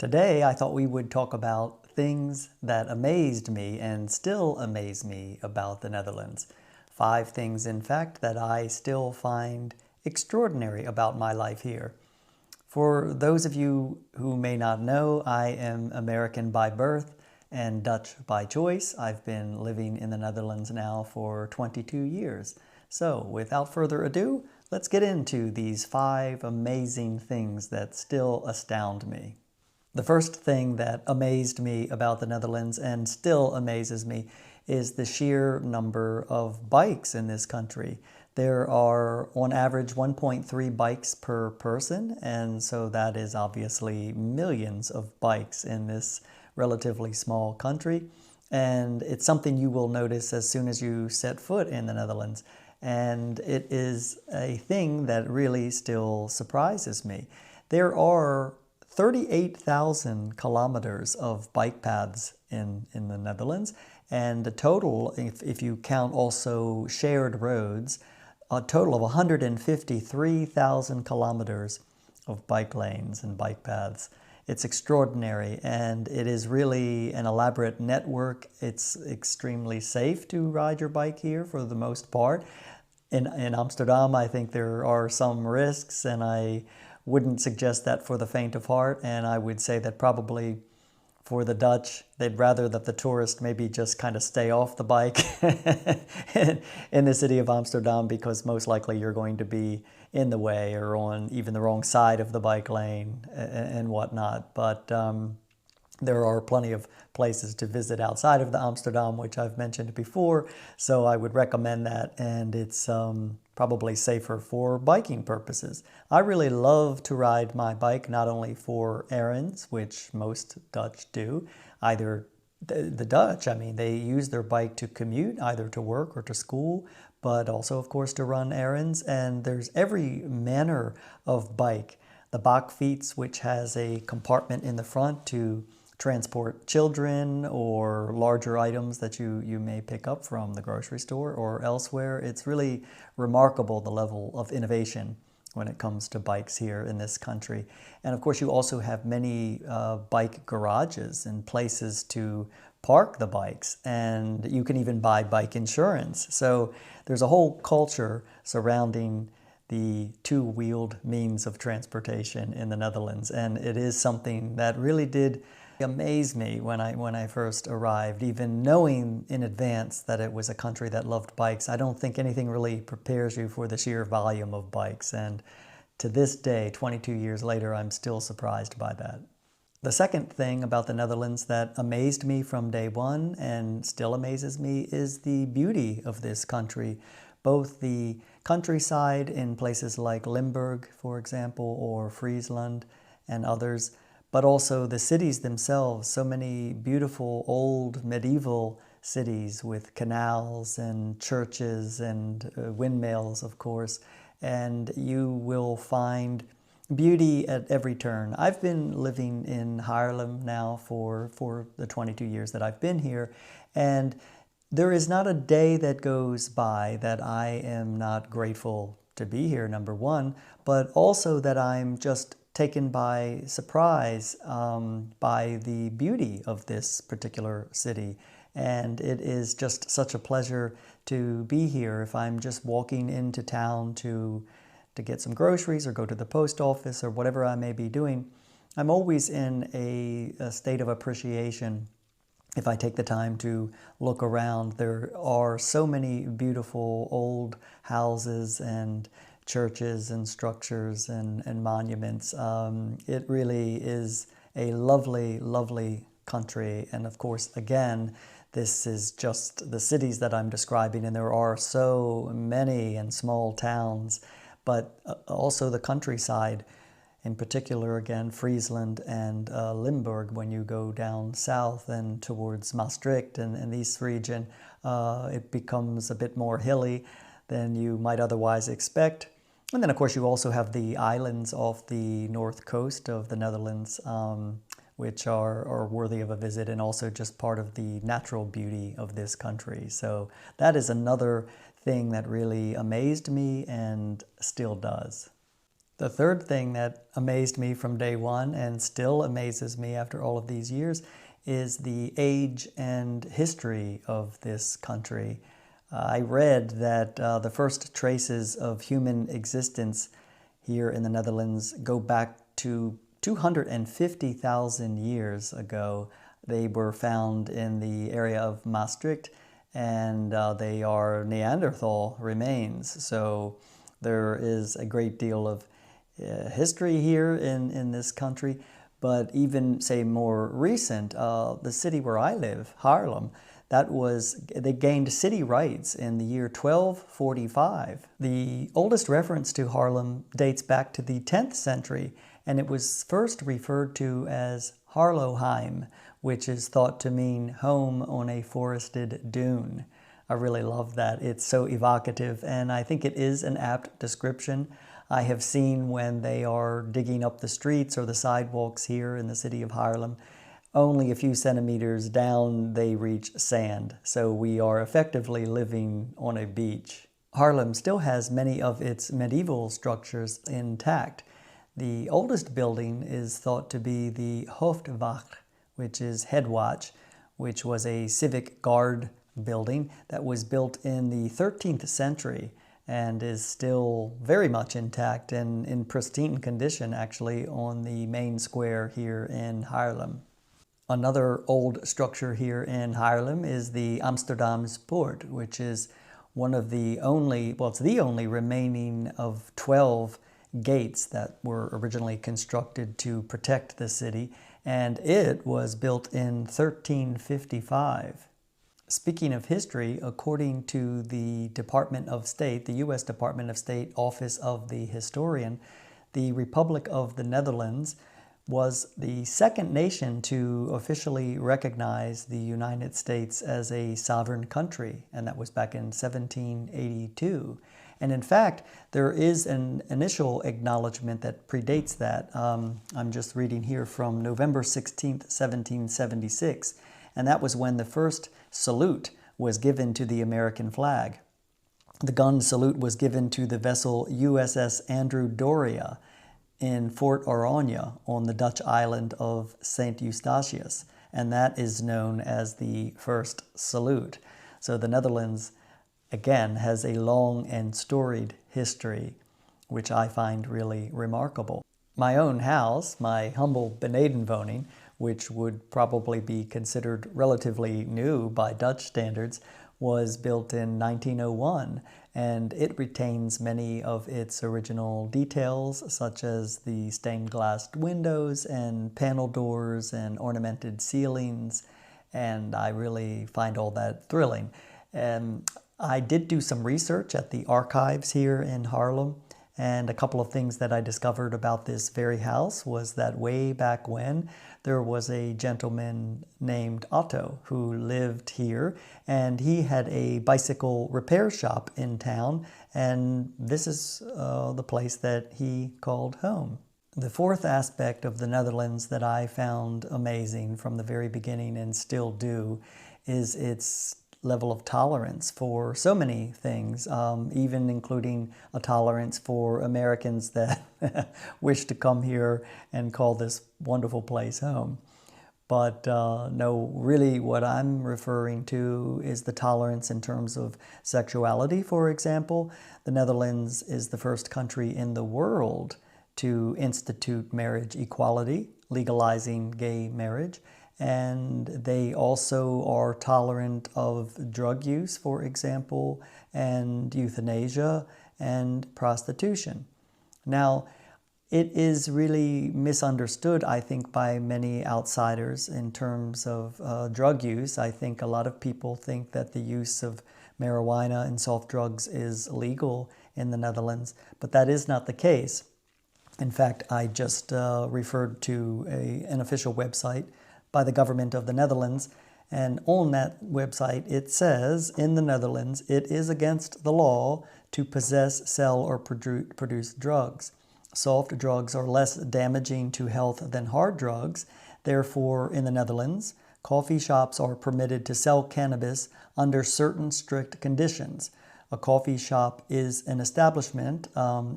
Today, I thought we would talk about things that amazed me and still amaze me about the Netherlands. 5 things, in fact, that I still find extraordinary about my life here. For those of you who may not know, I am American by birth and Dutch by choice. I've been living in the Netherlands now for 22 years. So, without further ado, let's get into these 5 amazing things that still astound me. The first thing that amazed me about the Netherlands and still amazes me is the sheer number of bikes in this country. There are, on average, 1.3 bikes per person, and so that is obviously millions of bikes in this relatively small country. And it's something you will notice as soon as you set foot in the Netherlands. And it is a thing that really still surprises me. There are 38,000 kilometers of bike paths in the Netherlands, and a total, if you count also shared roads, a total of 153,000 kilometers of bike lanes and bike paths. It's extraordinary, and it is really an elaborate network. It's extremely safe to ride your bike here for the most part. In Amsterdam, I think there are some risks, and I wouldn't suggest that for the faint of heart, and I would say that probably for the Dutch, they'd rather that the tourist maybe just kind of stay off the bike in the city of Amsterdam, because most likely you're going to be in the way or on even the wrong side of the bike lane and whatnot. But there are plenty of places to visit outside of the Amsterdam, which I've mentioned before, so I would recommend that, and it's probably safer for biking purposes. I really love to ride my bike, not only for errands, which most Dutch do. Either the Dutch, I mean, they use their bike to commute, either to work or to school, but also, of course, to run errands, and there's every manner of bike. The bakfiets, which has a compartment in the front to transport children or larger items that you may pick up from the grocery store or elsewhere. It's really remarkable, the level of innovation when it comes to bikes here in this country. And of course, you also have many bike garages and places to park the bikes, and you can even buy bike insurance. So there's a whole culture surrounding the two-wheeled means of transportation in the Netherlands, and it is something that really did amaze me when I first arrived. Even knowing in advance that it was a country that loved bikes, I don't think anything really prepares you for the sheer volume of bikes, and to this day, 22 years later, I'm still surprised by that. The second thing about the Netherlands that amazed me from day one and still amazes me is the beauty of this country. Both the countryside in places like Limburg, for example, or Friesland and others, but also the cities themselves. So many beautiful old medieval cities with canals and churches and windmills, of course, and you will find beauty at every turn. I've been living in Haarlem now for the 22 years that I've been here, and there is not a day that goes by that I am not grateful to be here, number one, but also that I'm just taken by surprise by the beauty of this particular city. And it is just such a pleasure to be here. If I'm just walking into town to get some groceries or go to the post office or whatever I may be doing, I'm always in a state of appreciation. If I take the time to look around, there are so many beautiful old houses and churches and structures and monuments. It really is a lovely, lovely country. And of course, again, this is just the cities that I'm describing, and there are so many and small towns, but also the countryside. In particular, again, Friesland and Limburg, when you go down south and towards Maastricht and this region, it becomes a bit more hilly than you might otherwise expect. And then, of course, you also have the islands off the north coast of the Netherlands, which are worthy of a visit, and also just part of the natural beauty of this country. So that is another thing that really amazed me and still does. The third thing that amazed me from day one and still amazes me after all of these years is the age and history of this country. I read that the first traces of human existence here in the Netherlands go back to 250,000 years ago. They were found in the area of Maastricht, and they are Neanderthal remains. So there is a great deal of history here in this country. But even, say, more recent, the city where I live, Haarlem, they gained city rights in the year 1245. The oldest reference to Haarlem dates back to the 10th century, and it was first referred to as Haarloheim, which is thought to mean home on a forested dune. I really love that. It's so evocative, and I think it is an apt description. I have seen when they are digging up the streets or the sidewalks here in the city of Haarlem, only a few centimeters down they reach sand, so we are effectively living on a beach. Haarlem still has many of its medieval structures intact. The oldest building is thought to be the Hoofdwacht, which is head watch, which was a civic guard building that was built in the 13th century and is still very much intact and in pristine condition, actually, on the main square here in Haarlem. Another old structure here in Haarlem is the Amsterdamspoort, which is one of the only, well, it's the only remaining of 12 gates that were originally constructed to protect the city, and it was built in 1355. Speaking of history, according to the Department of State, the U.S. Department of State Office of the Historian, the Republic of the Netherlands was the second nation to officially recognize the United States as a sovereign country, and that was back in 1782. And in fact, there is an initial acknowledgement that predates that. I'm just reading here from November 16th, 1776, and that was when the first salute was given to the American flag. The gun salute was given to the vessel USS Andrew Doria in Fort Oranje on the Dutch island of St. Eustatius, and that is known as the first salute. So the Netherlands, again, has a long and storied history, which I find really remarkable. My own house, my humble benedenwoning, which would probably be considered relatively new by Dutch standards, was built in 1901, and it retains many of its original details, such as the stained glass windows and panel doors and ornamented ceilings, and I really find all that thrilling. I did do some research at the archives here in Haarlem, and a couple of things that I discovered about this very house was that way back when, there was a gentleman named Otto who lived here, and he had a bicycle repair shop in town, and this is the place that he called home. The fourth aspect of the Netherlands that I found amazing from the very beginning and still do is its level of tolerance for so many things, even including a tolerance for Americans that wish to come here and call this wonderful place home. But no, really what I'm referring to is the tolerance in terms of sexuality, for example. The Netherlands is the first country in the world to institute marriage equality, legalizing gay marriage. And they also are tolerant of drug use, for example, and euthanasia and prostitution. Now, it is really misunderstood, I think, by many outsiders in terms of drug use. I think a lot of people think that the use of marijuana and soft drugs is legal in the Netherlands, but that is not the case. In fact, I just referred to an official website by the government of the Netherlands, and on that website it says, in the Netherlands, it is against the law to possess, sell, or produce drugs. Soft drugs are less damaging to health than hard drugs. Therefore, in the Netherlands, coffee shops are permitted to sell cannabis under certain strict conditions. A coffee shop is an establishment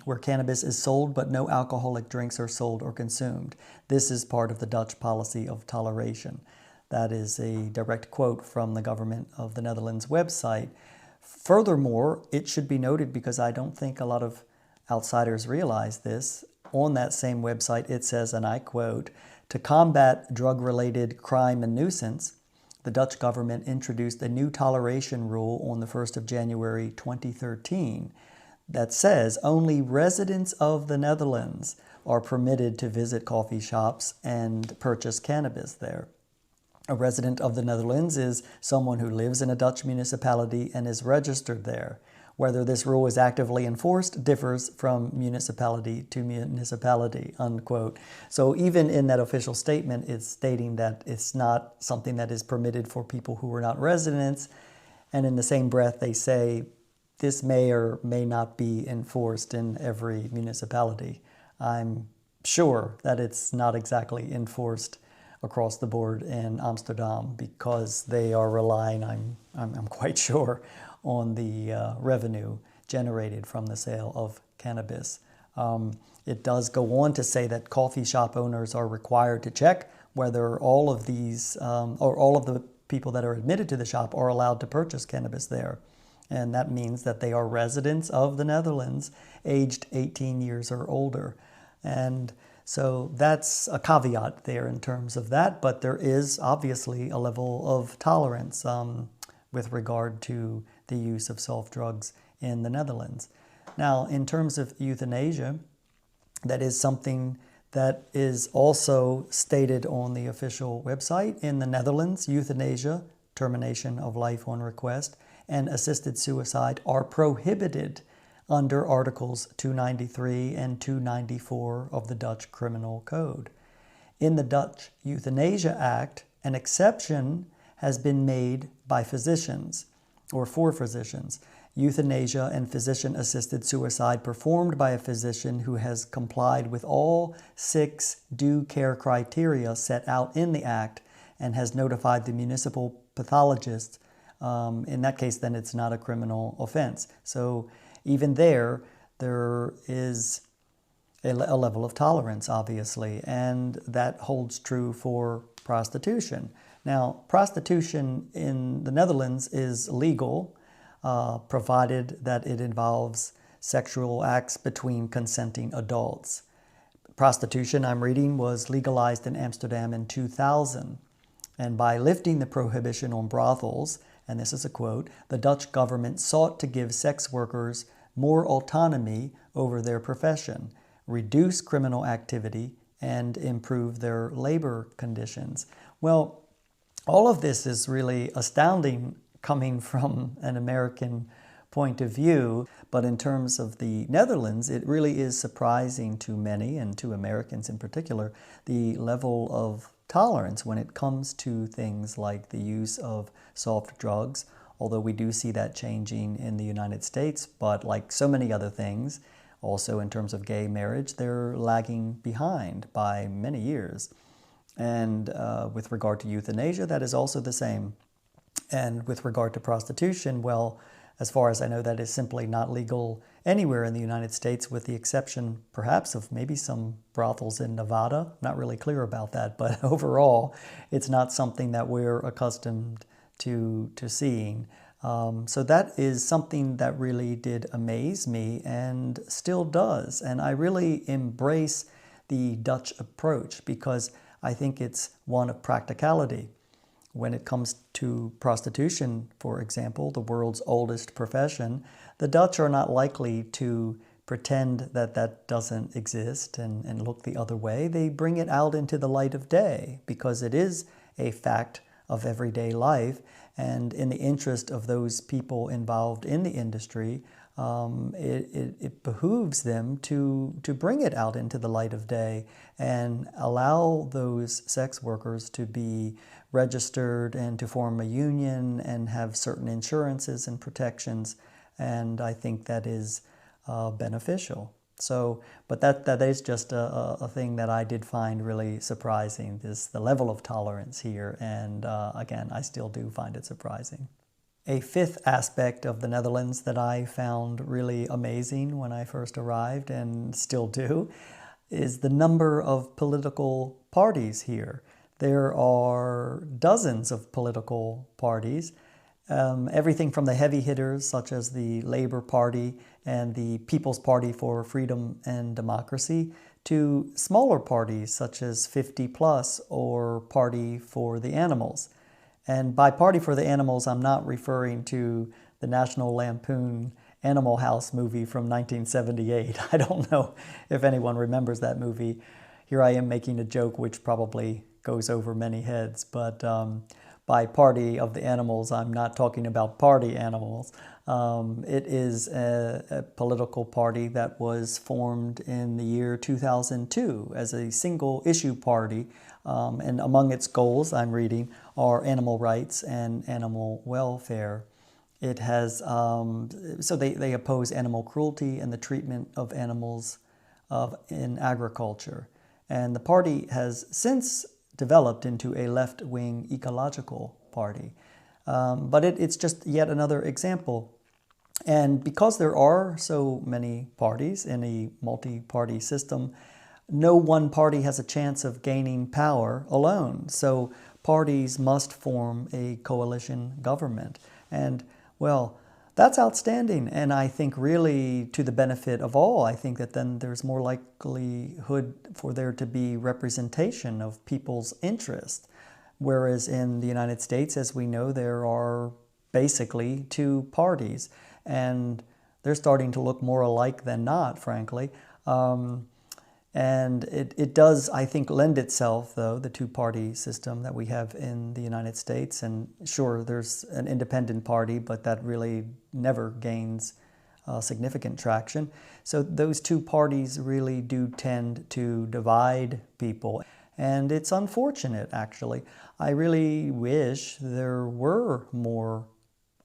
where cannabis is sold but no alcoholic drinks are sold or consumed. This is part of the Dutch policy of toleration. That is a direct quote from the government of the Netherlands website. Furthermore, it should be noted, because I don't think a lot of outsiders realize this, on that same website it says, and I quote, "To combat drug-related crime and nuisance, the Dutch government introduced a new toleration rule on the 1st of January 2013 that says only residents of the Netherlands are permitted to visit coffee shops and purchase cannabis there." A resident of the Netherlands is someone who lives in a Dutch municipality and is registered there. Whether this rule is actively enforced differs from municipality to municipality, unquote. So even in that official statement, it's stating that it's not something that is permitted for people who are not residents. And in the same breath, they say this may or may not be enforced in every municipality. I'm sure that it's not exactly enforced across the board in Amsterdam, because they are relying, I'm quite sure, on the revenue generated from the sale of cannabis. It does go on to say that coffee shop owners are required to check whether all of these, or all of the people that are admitted to the shop are allowed to purchase cannabis there. And that means that they are residents of the Netherlands, aged 18 years or older. And so that's a caveat there in terms of that, but there is obviously a level of tolerance with regard to the use of soft drugs in the Netherlands. Now, in terms of euthanasia, that is something that is also stated on the official website. In the Netherlands, euthanasia, termination of life on request, and assisted suicide are prohibited under Articles 293 and 294 of the Dutch Criminal Code. In the Dutch Euthanasia Act, an exception has been made by physicians, or for physicians. Euthanasia and physician-assisted suicide performed by a physician who has complied with all 6 due care criteria set out in the Act and has notified the municipal pathologist. In that case, then it's not a criminal offense. So even there is a level of tolerance, obviously, and that holds true for prostitution. Now, prostitution in the Netherlands is legal, provided that it involves sexual acts between consenting adults. Prostitution, I'm reading, was legalized in Amsterdam in 2000. And by lifting the prohibition on brothels, and this is a quote, "The Dutch government sought to give sex workers more autonomy over their profession, reduce criminal activity, and improve their labor conditions." Well, all of this is really astounding coming from an American point of view, but in terms of the Netherlands, it really is surprising to many, and to Americans in particular, the level of tolerance when it comes to things like the use of soft drugs, although we do see that changing in the United States. But like so many other things, also in terms of gay marriage, they're lagging behind by many years. And with regard to euthanasia, that is also the same. And with regard to prostitution, well, as far as I know, that is simply not legal anywhere in the United States, with the exception perhaps of maybe some brothels in Nevada. Not really clear about that, but overall, it's not something that we're accustomed to seeing. So that is something that really did amaze me and still does. And I really embrace the Dutch approach because I think it's one of practicality. When it comes to prostitution, for example, the world's oldest profession, the Dutch are not likely to pretend that that doesn't exist and look the other way. They bring it out into the light of day because it is a fact of everyday life. And in the interest of those people involved in the industry, it behooves them to bring it out into the light of day and allow those sex workers to be registered and to form a union and have certain insurances and protections. And I think that is beneficial. So, but that is just a thing that I did find really surprising, the level of tolerance here. And again, I still do find it surprising. A fifth aspect of the Netherlands that I found really amazing when I first arrived, and still do, is the number of political parties here. There are dozens of political parties, everything from the heavy hitters such as the Labour Party and the People's Party for Freedom and Democracy, to smaller parties such as 50 Plus or Party for the Animals. And by Party for the Animals, I'm not referring to the National Lampoon Animal House movie from 1978. I don't know if anyone remembers that movie. Here I am making a joke which probably goes over many heads, but by Party of the Animals, I'm not talking about party animals. It is a political party that was formed in the year 2002 as a single issue party, and among its goals, I'm reading, are animal rights and animal welfare. It has, so they oppose animal cruelty and the treatment of animals in agriculture. And the party has since developed into a left-wing ecological party. But it's just yet another example. And because there are so many parties in a multi-party system, no one party has a chance of gaining power alone. So parties must form a coalition government. And, well, that's outstanding, and I think really to the benefit of all. I think that then there's more likelihood for there to be representation of people's interests. Whereas in the United States, as we know, there are basically two parties, and they're starting to look more alike than not, frankly. And it does, I think, lend itself, though, the two-party system that we have in the United States. And sure, there's an independent party, but that really never gains significant traction. So those two parties really do tend to divide people. And it's unfortunate, actually. I really wish there were more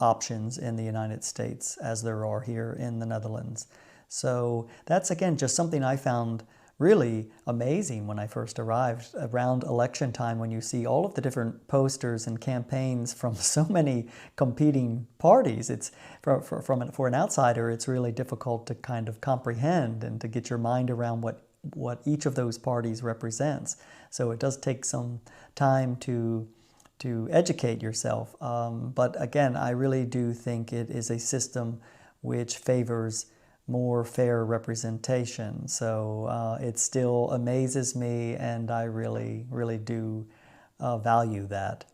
options in the United States as there are here in the Netherlands. So that's, again, just something I found really amazing when I first arrived around election time, when you see all of the different posters and campaigns from so many competing parties. It's for an outsider, it's really difficult to kind of comprehend and to get your mind around what each of those parties represents. So it does take some time to educate yourself. But again, I really do think it is a system which favors more fair representation. So it still amazes me, and I really, really do value that.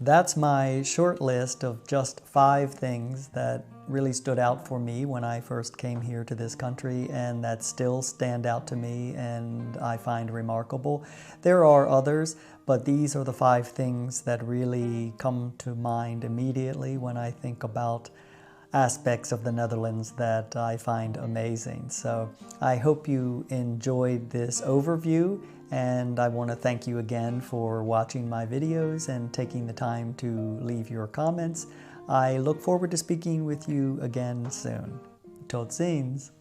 That's my short list of just 5 things that really stood out for me when I first came here to this country, and that still stand out to me and I find remarkable. There are others, but these are the 5 things that really come to mind immediately when I think about aspects of the Netherlands that I find amazing. So I hope you enjoyed this overview, and I want to thank you again for watching my videos and taking the time to leave your comments. I look forward to speaking with you again soon. Tot ziens!